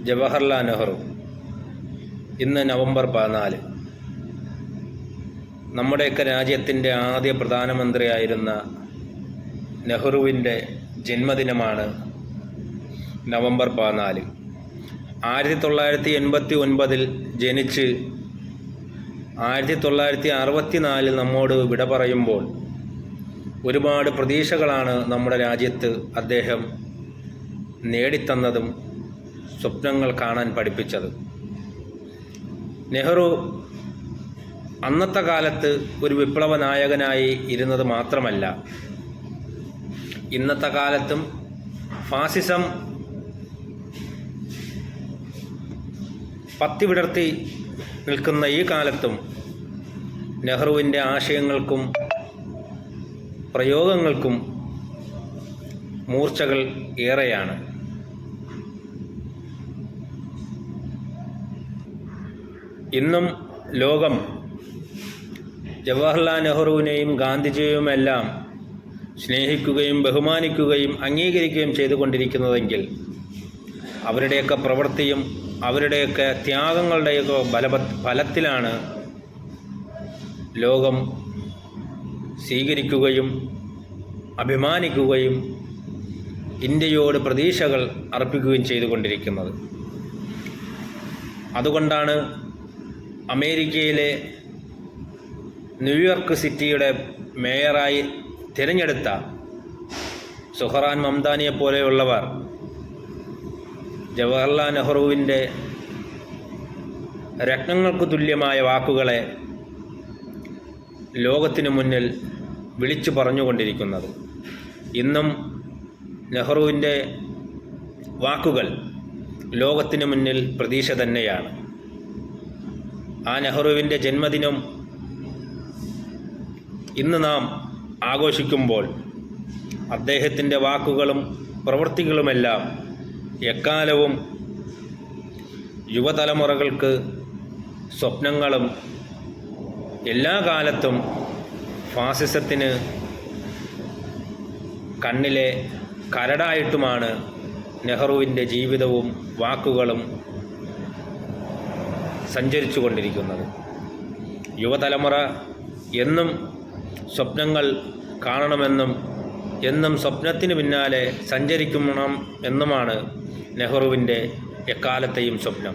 ജവഹർലാൽ നെഹ്റു. ഇന്ന് നവംബർ 14. നമ്മുടെയൊക്കെ രാജ്യത്തിൻ്റെ ആദ്യ പ്രധാനമന്ത്രിയായിരുന്ന നെഹ്റുവിൻ്റെ ജന്മദിനമാണ് നവംബർ 14. 1989 ജനിച്ച് 1964 നമ്മോട് വിട പറയുമ്പോൾ ഒരുപാട് പ്രതീക്ഷകളാണ് നമ്മുടെ രാജ്യത്ത് അദ്ദേഹം നേടിത്തന്നതും സ്വപ്നങ്ങൾ കാണാൻ പഠിപ്പിച്ചത്. നെഹ്റു അന്നത്തെ കാലത്ത് ഒരു വിപ്ലവ നായകനായി ഇരുന്നത് മാത്രമല്ല, ഇന്നത്തെ കാലത്തും ഫാസിസം പത്തിവിടർത്തി നിൽക്കുന്ന ഈ കാലത്തും നെഹ്റുവിൻ്റെ ആശയങ്ങൾക്കും പ്രയോഗങ്ങൾക്കും മൂർച്ചകൾ ഏറെയാണ്. ഇന്നും ലോകം ജവഹർലാൽ നെഹ്റുവിനെയും ഗാന്ധിജിയുമെല്ലാം സ്നേഹിക്കുകയും ബഹുമാനിക്കുകയും അംഗീകരിക്കുകയും ചെയ്തുകൊണ്ടിരിക്കുന്നതെങ്കിൽ അവരുടെയൊക്കെ പ്രവൃത്തിയും അവരുടെയൊക്കെ ത്യാഗങ്ങളുടെയൊക്കെ ഫലത്തിലാണ് ലോകം സ്വീകരിക്കുകയും അഭിമാനിക്കുകയും ഇന്ത്യയോട് പ്രതീക്ഷകൾ അർപ്പിക്കുകയും ചെയ്തുകൊണ്ടിരിക്കുന്നത്. അതുകൊണ്ടാണ് അമേരിക്കയിലെ ന്യൂയോർക്ക് സിറ്റിയുടെ മേയറായി തിരഞ്ഞെടുത്ത സുഹ്റാൻ മംദാനിയെ പോലെയുള്ളവർ ജവഹർലാൽ നെഹ്റുവിൻ്റെ രത്നങ്ങൾക്ക് തുല്യമായ വാക്കുകളെ ലോകത്തിനു മുന്നിൽ വിളിച്ചു പറഞ്ഞുകൊണ്ടിരിക്കുന്നത്. ഇന്നും നെഹ്റുവിൻ്റെ വാക്കുകൾ ലോകത്തിനു മുന്നിൽ പ്രതീക്ഷ തന്നെയാണ്. ആ നെഹ്റുവിൻ്റെ ജന്മദിനം ഇന്ന് നാം ആഘോഷിക്കുമ്പോൾ അദ്ദേഹത്തിൻ്റെ വാക്കുകളും പ്രവൃത്തികളുമെല്ലാം എക്കാലവും യുവതലമുറകൾക്ക് സ്വപ്നങ്ങളും എല്ലാ കാലത്തും ഫാസിസത്തിന് കണ്ണിലെ കരടായിട്ടുമാണ് നെഹ്റുവിൻ്റെ ജീവിതവും വാക്കുകളും സഞ്ചരിച്ചു കൊണ്ടിരിക്കുന്നത്. യുവതലമുറ എന്നും സ്വപ്നങ്ങൾ കാണണമെന്നും എന്നും സ്വപ്നത്തിന് പിന്നാലെ സഞ്ചരിക്കണം എന്നുമാണ് നെഹ്റുവിൻ്റെ എക്കാലത്തെയും സ്വപ്നം.